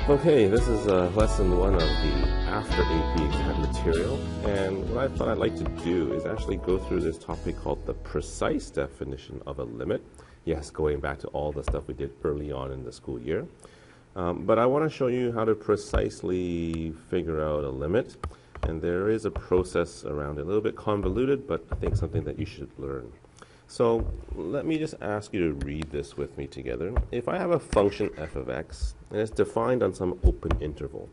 Okay, this is lesson 1 of the after AP exam material, and what I thought I'd like to do is actually go through this topic called the precise definition of a limit. Yes, going back to all the stuff we did early on in the school year. But I want to show you how to precisely figure out a limit, and there is a process around it, a little bit convoluted, but I think something that you should learn. So let me just ask you to read this with me together. If I have a function f of x, and it's defined on some open interval,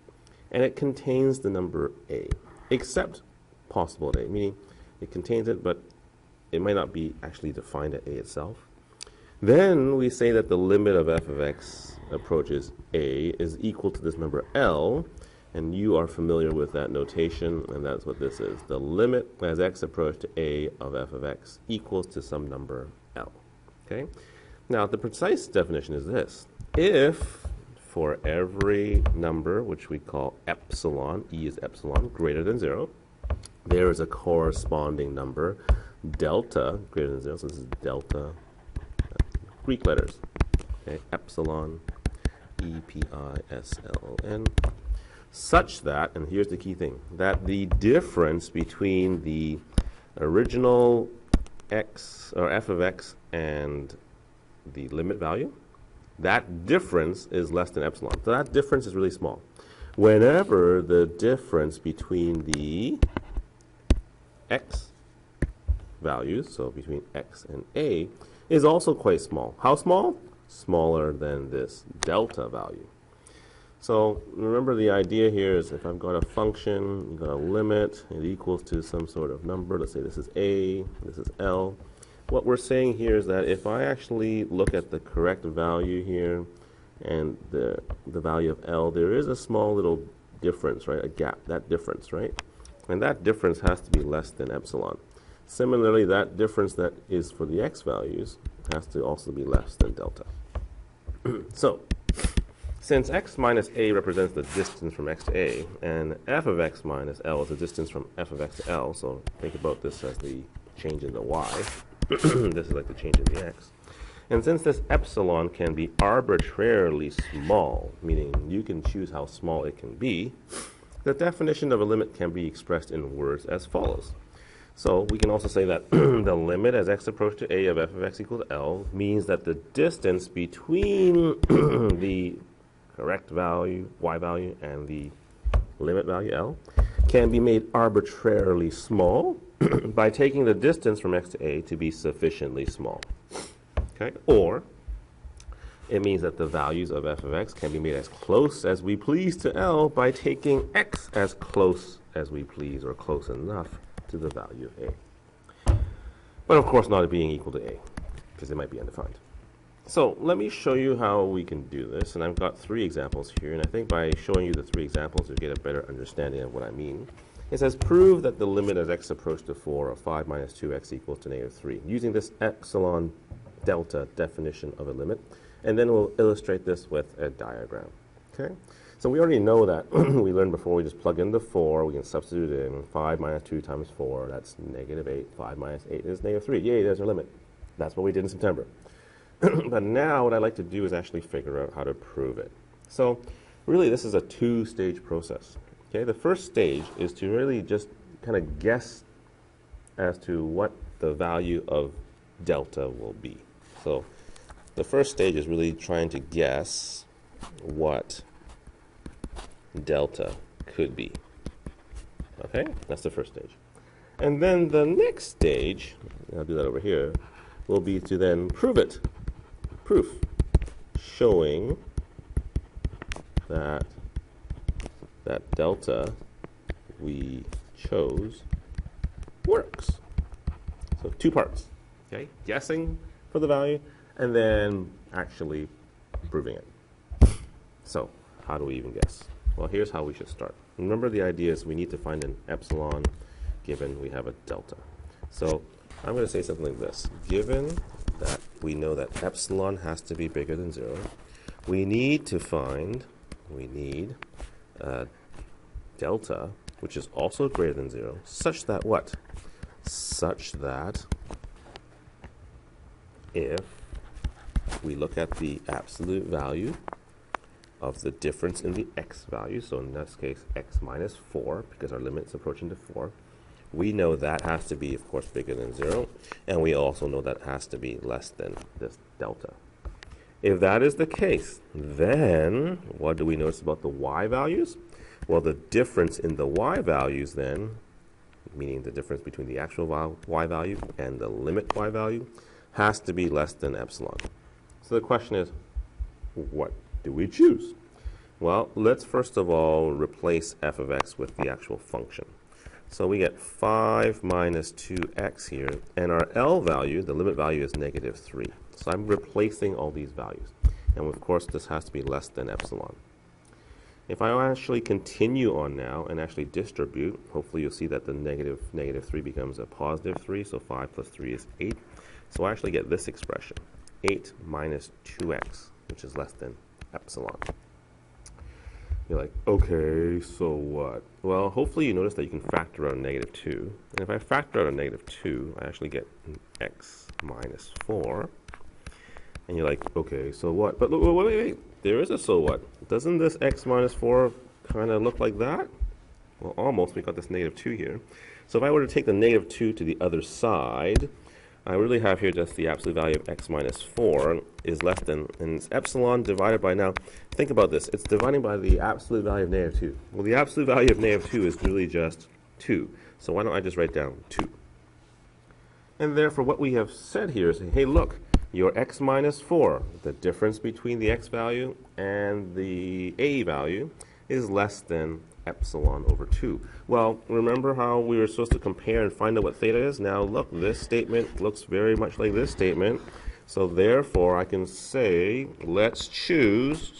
and it contains the number a, except possible at a, meaning it contains it, but it might not be actually defined at a itself, then we say that the limit of f of x approaches a is equal to this number L, and you are familiar with that notation, and that's what this is. The limit as x approaches to a of f of x equals to some number L. Okay? Now, the precise definition is this. If for every number, which we call epsilon, e is epsilon, greater than 0, there is a corresponding number, delta, greater than 0, so this is delta, Greek letters, okay, epsilon, E-P-I-S-L-O-N, such that, and here's the key thing, that the difference between the original x, or f of x, and the limit value, that difference is less than epsilon. So that difference is really small. Whenever the difference between the x values, so between x and a, is also quite small. How small? Smaller than this delta value. So remember, the idea here is if I've got a function, you've got a limit, it equals to some sort of number. Let's say this is a, this is L. What we're saying here is that if I actually look at the correct value here and the value of L, there is a small little difference, right? A gap, that difference, right? And that difference has to be less than epsilon. Similarly, that difference that is for the x values has to also be less than delta. So, since x minus a represents the distance from x to a, and f of x minus L is the distance from f of x to L, so think about this as the change in the y. This is like the change in the x. And since this epsilon can be arbitrarily small, meaning you can choose how small it can be, the definition of a limit can be expressed in words as follows. So we can also say that the limit as x approaches to a of f of x equal to L means that the distance between the correct value, y value, and the limit value L can be made arbitrarily small by taking the distance from x to a to be sufficiently small. Okay? Or it means that the values of f of x can be made as close as we please to L by taking x as close as we please, or close enough to the value of a. But of course not being equal to a, because it might be undefined. So let me show you how we can do this, and I've got 3 examples here, and I think by showing you the 3 examples you'll get a better understanding of what I mean. It says prove that the limit as x approaches to 4 of 5 minus 2x equals to negative 3, using this epsilon delta definition of a limit, and then we'll illustrate this with a diagram. Okay? So we already know that we learned before, we just plug in the 4, we can substitute in 5 minus 2 times 4, that's negative 8, 5 minus 8 is negative 3. Yay, there's our limit. That's what we did in September. But now what I'd like to do is actually figure out how to prove it. So really this is a 2-stage process. Okay, the first stage is to really just kind of guess as to what the value of delta will be. So the first stage is really trying to guess what delta could be. Okay, that's the first stage. And then the next stage, I'll do that over here, will be to then prove it. Proof, showing that delta we chose works. So 2 parts, okay? Guessing for the value and then actually proving it. So how do we even guess? Well, here's how we should start. Remember, the idea is we need to find an epsilon given we have a delta. So I'm going to say something like this. Given that we know that epsilon has to be bigger than 0, we need delta, which is also greater than 0, such that what? Such that if we look at the absolute value of the difference in the x value, so in this case x minus 4, because our limit is approaching to 4. We know that has to be, of course, bigger than 0, and we also know that has to be less than this delta. If that is the case, then what do we notice about the y values? Well, the difference in the y values then, meaning the difference between the actual y value and the limit y value, has to be less than epsilon. So the question is, what do we choose? Well, let's first of all replace f of x with the actual function. So we get 5 minus 2x here, and our L value, the limit value, is negative 3. So I'm replacing all these values. And of course, this has to be less than epsilon. If I actually continue on now and actually distribute, hopefully you'll see that the negative 3 becomes a positive 3, so 5 plus 3 is 8. So I actually get this expression, 8 minus 2x, which is less than epsilon. You're like, okay, so what? Well, hopefully you notice that you can factor out a negative 2. And if I factor out a negative 2, I actually get x minus 4. And you're like, okay, so what? But wait, there is a so what. Doesn't this x minus 4 kind of look like that? Well, almost. We got this negative 2 here. So if I were to take the negative 2 to the other side, I really have here just the absolute value of x minus 4 is less than, and it's epsilon divided by, now, think about this. It's dividing by the absolute value of negative 2. Well, the absolute value of negative 2 is really just 2. So why don't I just write down 2? And therefore, what we have said here is, hey, look, your x minus 4, the difference between the x value and the a value, is less than epsilon over 2. Well, remember how we were supposed to compare and find out what theta is? Now look, this statement looks very much like this statement. So therefore, I can say, let's choose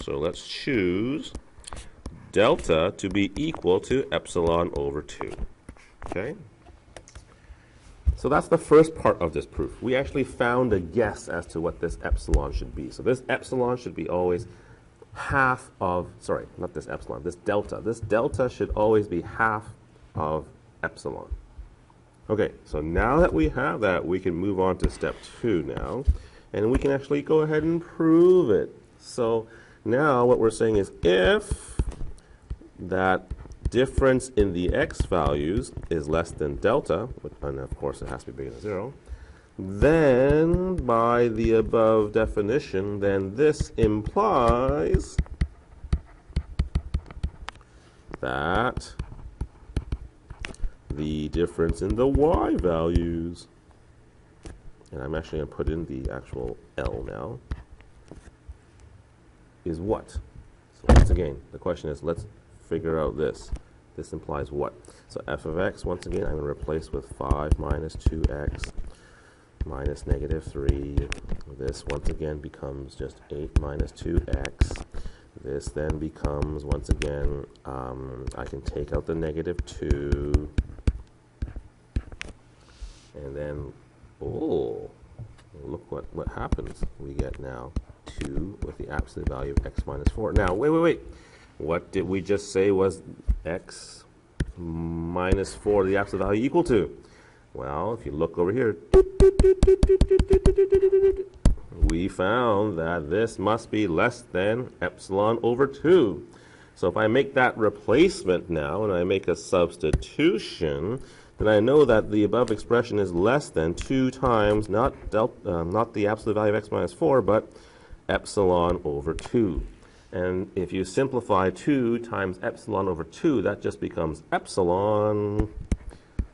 delta to be equal to epsilon over 2. Okay? So that's the first part of this proof. We actually found a guess as to what this epsilon should be. So this epsilon should be always half of, sorry, not this epsilon, this delta. This delta should always be half of epsilon. Okay, so now that we have that, we can move on to step 2 now, and we can actually go ahead and prove it. So now what we're saying is if that difference in the x values is less than delta, and of course it has to be bigger than 0, then by the above definition, then this implies that the difference in the y values, and I'm actually going to put in the actual L now, is what? So once again, the question is, let's figure out this. This implies what? So f of x, once again, I'm going to replace with 5 minus 2x minus negative 3. This once again becomes just 8 minus 2x. This then becomes, once again, I can take out the negative 2. And then, oh, look what happens. We get now 2 with the absolute value of x minus 4. Now, wait. What did we just say was x minus 4, the absolute value, equal to? Well, if you look over here, we found that this must be less than epsilon over 2. So if I make that replacement now, and I make a substitution, then I know that the above expression is less than 2 times, not the absolute value of x minus 4, but epsilon over 2. And if you simplify 2 times epsilon over 2, that just becomes epsilon.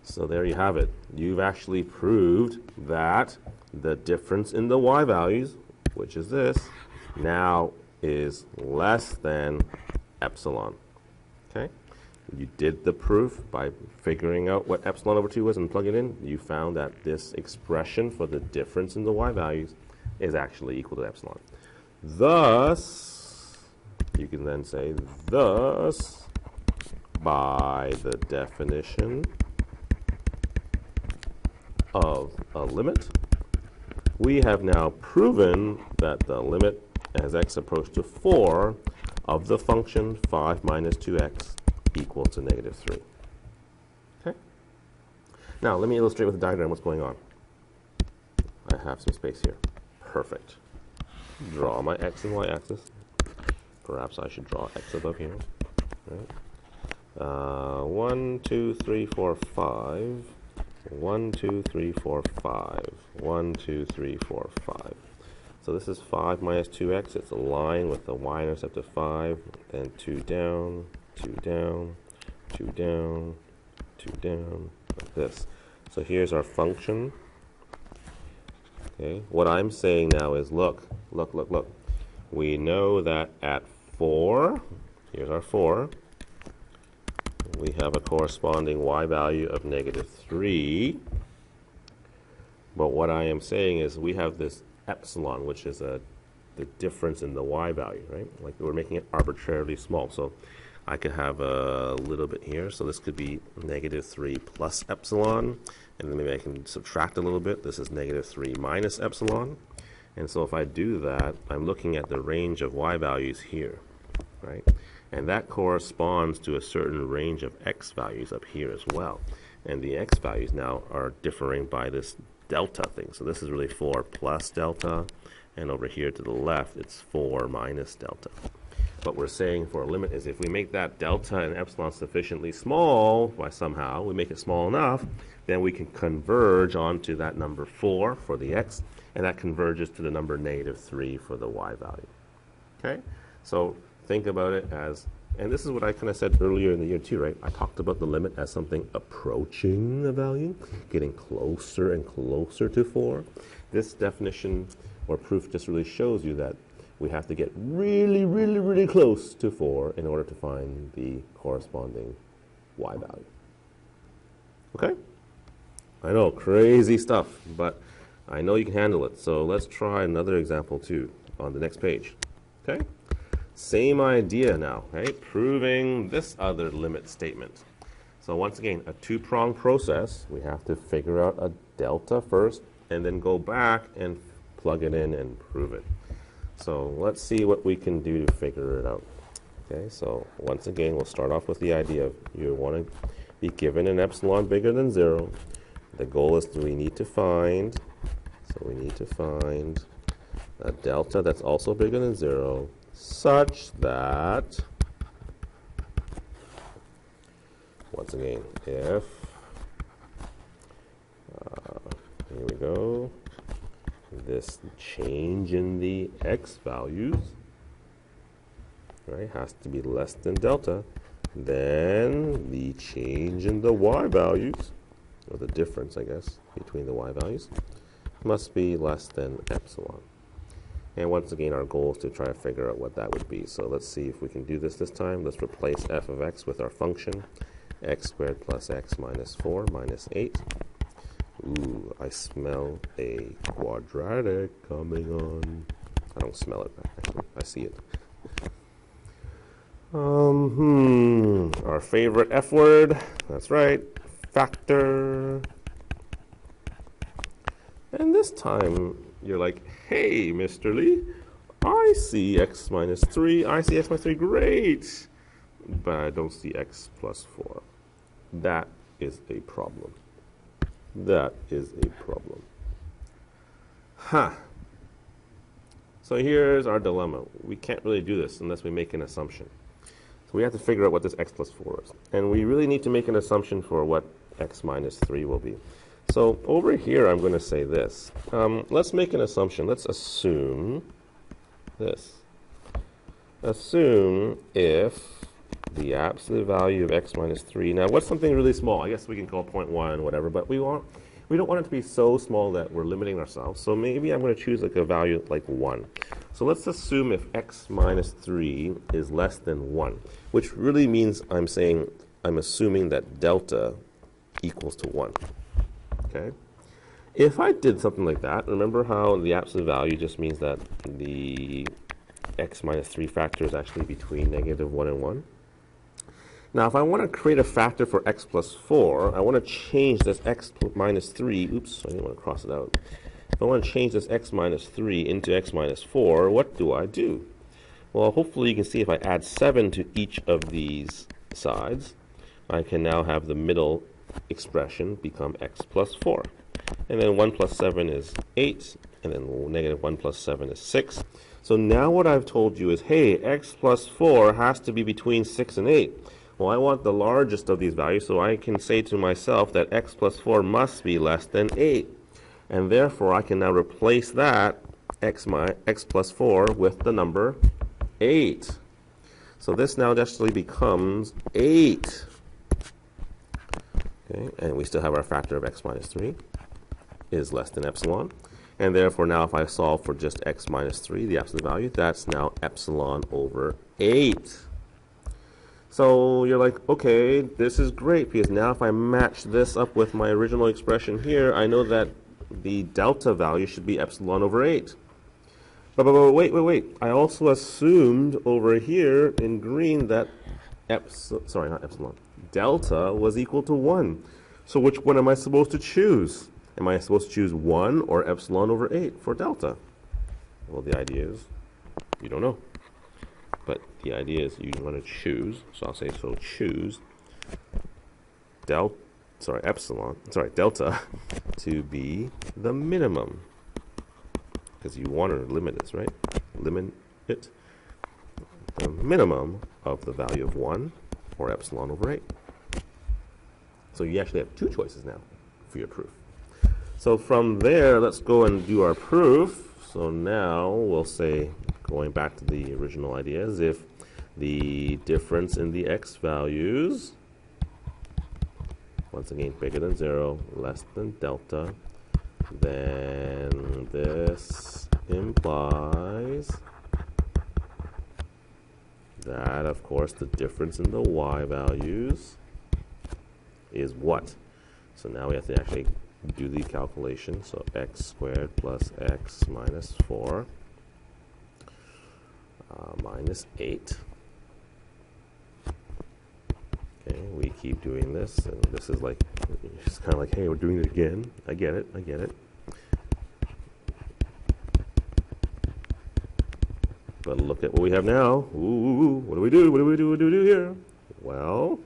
So there you have it. You've actually proved that the difference in the y values, which is this, now is less than epsilon. Okay? You did the proof by figuring out what epsilon over 2 was and plug it in. You found that this expression for the difference in the y values is actually equal to epsilon. Thus, you can then say, thus, by the definition of a limit, we have now proven that the limit as x approaches to 4 of the function 5 minus 2x equals to negative 3. Okay? Now, let me illustrate with a diagram what's going on. I have some space here. Perfect. Draw my x and y axis. Perhaps I should draw x above here. Right? 1, 2, 3, 4, 5. 1, 2, 3, 4, 5. 1, 2, 3, 4, 5. So this is 5 minus 2x. It's a line with the y-intercept of 5. Then 2 down, 2 down, 2 down, 2 down, like this. So here's our function. Okay. What I'm saying now is, look. We know that at 4, here's our 4, we have a corresponding y value of -3. But what I am saying is we have this epsilon, which is the difference in the y value, right? Like we're making it arbitrarily small. So I could have a little bit here. So this could be -3 plus epsilon. And then maybe I can subtract a little bit. This is -3 minus epsilon. And so if I do that, I'm looking at the range of y values here, right? And that corresponds to a certain range of x values up here as well. And the x values now are differing by this delta thing. So this is really 4 plus delta. And over here to the left, it's 4 minus delta. What we're saying for a limit is if we make that delta and epsilon sufficiently small, by somehow we make it small enough, then we can converge onto that number 4 for the x, and that converges to the number -3 for the y value. Okay? So think about it as, and this is what I kind of said earlier in the year too, right? I talked about the limit as something approaching the value, getting closer and closer to 4. This definition or proof just really shows you that we have to get really close to 4 in order to find the corresponding y value. Okay? I know, crazy stuff, but I know you can handle it. So let's try another example too on the next page. Okay? Same idea now, right? Proving this other limit statement. So once again, a two-pronged process. We have to figure out a delta first and then go back and plug it in and prove it. So let's see what we can do to figure it out. Okay, so once again, we'll start off with the idea of you want to be given an epsilon bigger than 0. The goal is we need to find a delta that's also bigger than 0 such that, once again, if, here we go, this change in the x values, right, has to be less than delta, then the change in the y values, or the difference, I guess, between the y values, must be less than epsilon. And once again, our goal is to try to figure out what that would be. So let's see if we can do this time. Let's replace f of x with our function, x squared plus x minus 4 minus 8. Ooh, I smell a quadratic coming on. I don't smell it, actually. I see it. Our favorite F word. That's right. Factor. And this time, you're like, hey, Mr. Lee, I see x minus 3. I see x minus 3. Great. But I don't see x plus 4. That is a problem. That is a problem. So here's our dilemma. We can't really do this unless we make an assumption. So we have to figure out what this x plus 4 is. And we really need to make an assumption for what x minus 3 will be. So over here, I'm going to say this. Let's make an assumption. Let's assume this. Assume if the absolute value of x minus 3. Now, what's something really small? I guess we can call 0.1, whatever, but we don't want it to be so small that we're limiting ourselves. So maybe I'm going to choose like a value like 1. So let's assume if x minus 3 is less than 1, which really means I'm assuming that delta equals to 1. Okay? If I did something like that, remember how the absolute value just means that the x minus 3 factor is actually between -1 and 1? Now, if I want to create a factor for x plus 4, I want to change this x minus 3. Oops, I didn't want to cross it out. If I want to change this x minus 3 into x minus 4, what do I do? Well, hopefully you can see if I add 7 to each of these sides, I can now have the middle expression become x plus 4. And then 1 plus 7 is 8, and then negative 1 plus 7 is 6. So now what I've told you is, hey, x plus 4 has to be between 6 and 8. Well, I want the largest of these values, so I can say to myself that x plus 4 must be less than 8. And therefore, I can now replace that x plus 4 with the number 8. So this now actually becomes 8. Okay, and we still have our factor of x minus 3 is less than epsilon. And therefore, now if I solve for just x minus 3, the absolute value, that's now epsilon over 8. So you're like, okay, this is great, because now if I match this up with my original expression here, I know that the delta value should be epsilon over 8. But wait. I also assumed over here in green that delta was equal to 1. So which one am I supposed to choose? Am I supposed to choose 1 or epsilon over 8 for delta? Well, the idea is you don't know. But the idea is you want to choose, so I'll say choose delta to be the minimum. Because you want to limit this, right? Limit it the minimum of the value of 1 or epsilon over 8. So you actually have two choices now for your proof. So from there, let's go and do our proof. So now we'll say, going back to the original ideas, if the difference in the x values, once again, bigger than 0, less than delta, then this implies that, of course, the difference in the y values is what? So now we have to actually do the calculation. So x squared plus x minus 4 minus 8. Okay, we keep doing this, and this is like, it's kind of like, hey, we're doing it again. I get it. But look at what we have now. Ooh, what do we do here? Well,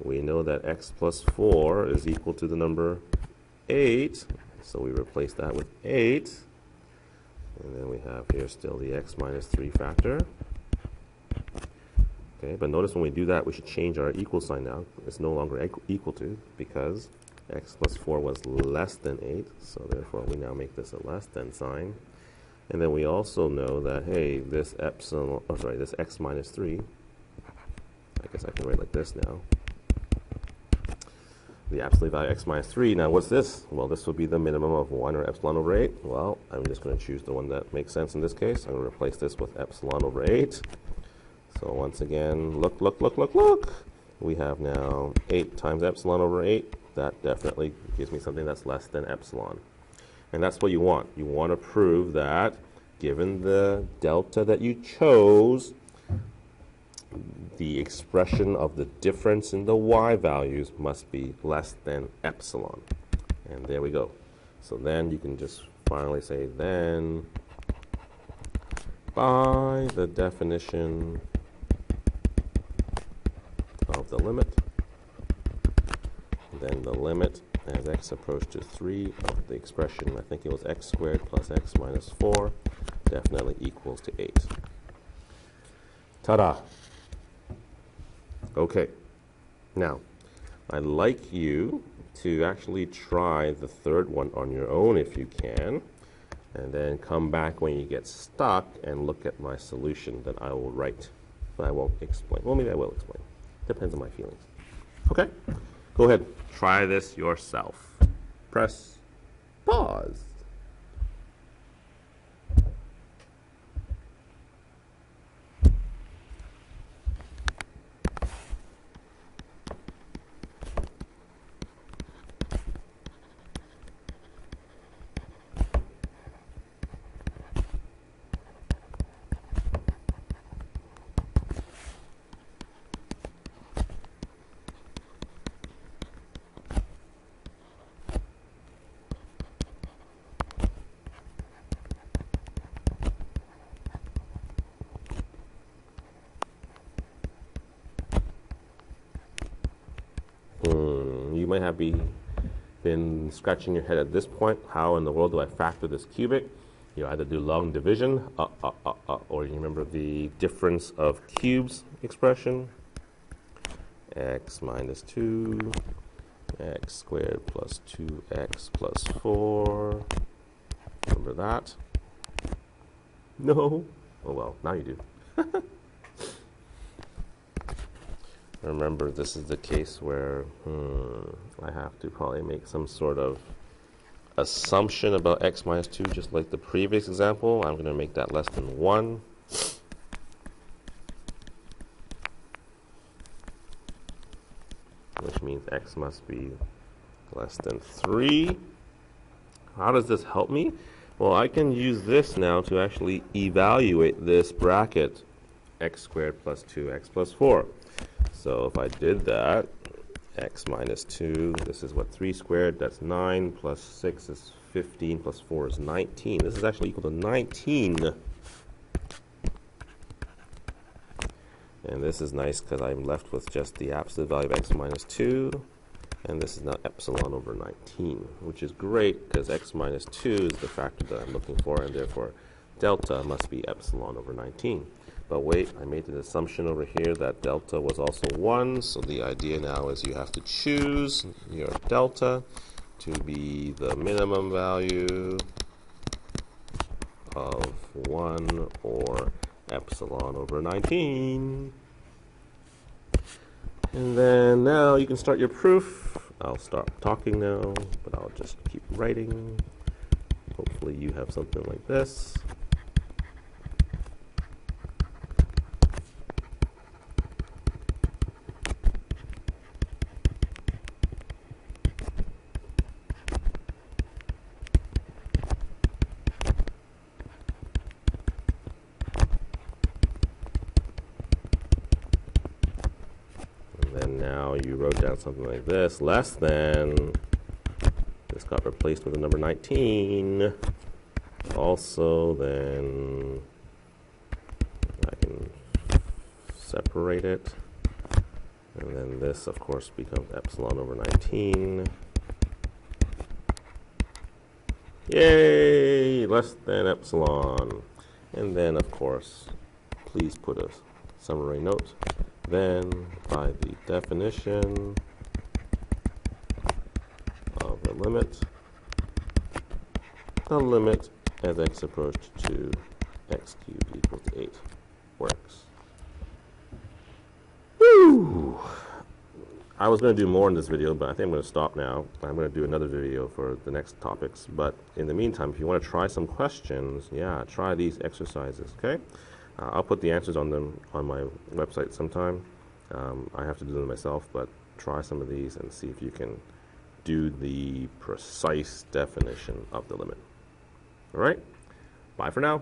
we know that x plus 4 is equal to the number 8. So we replace that with 8. And then we have here still the x minus 3 factor. Okay, but notice when we do that, we should change our equal sign now. It's no longer equal to, because x plus 4 was less than 8. So therefore, we now make this a less than sign. And then we also know that, hey, this this x minus 3, I guess I can write like this now. The absolute value x minus 3. Now, what's this? Well, this will be the minimum of 1 or epsilon over 8. Well, I'm just going to choose the one that makes sense in this case. I'm going to replace this with epsilon over 8. So once again, look. We have now 8 times epsilon over 8. That definitely gives me something that's less than epsilon. And that's what you want. You want to prove that, given the delta that you chose, the expression of the difference in the y values must be less than epsilon. And there we go. So then you can just finally say, then, by the definition of the limit, then the limit as x approached to 3 of the expression, I think it was x squared plus x minus 4, definitely equals to 8. Ta-da! Okay, now, I'd like you to actually try the third one on your own if you can, and then come back when you get stuck and look at my solution that I will write. But I won't explain. Well, maybe I will explain. Depends on my feelings. Okay? Go ahead. Try this yourself. Press pause. You might have been scratching your head at this point. How in the world do I factor this cubic? You either do long division, or you remember the difference of cubes expression. X minus 2, x squared plus 2x plus 4. Remember that? No? Oh well, now you do. Remember, this is the case where I have to probably make some sort of assumption about x minus 2, just like the previous example. I'm going to make that less than 1. Which means x must be less than 3. How does this help me? Well, I can use this now to actually evaluate this bracket, x squared plus 2x plus 4. So if I did that, x minus 2, this is what, 3 squared, that's 9, plus 6 is 15, plus 4 is 19. This is actually equal to 19. And this is nice because I'm left with just the absolute value of x minus 2. And this is now epsilon over 19, which is great because x minus 2 is the factor that I'm looking for, and therefore delta must be epsilon over 19. But wait, I made the assumption over here that delta was also 1, so the idea now is you have to choose your delta to be the minimum value of 1 or epsilon over 19. And then now you can start your proof. I'll stop talking now, but I'll just keep writing. Hopefully you have something like this. Now you wrote down something like this, less than, this got replaced with the number 19. Also, then I can separate it, and then this of course becomes epsilon over 19. Yay, less than epsilon. And then of course, please put a summary note. Then, by the definition of the limit as x approached to x cubed equals 8 works. Woo! I was going to do more in this video, but I think I'm going to stop now. I'm going to do another video for the next topics. But in the meantime, if you want to try some questions, yeah, try these exercises, okay? I'll put the answers on them on my website sometime. I have to do them myself, but try some of these and see if you can do the precise definition of the limit. All right? Bye for now.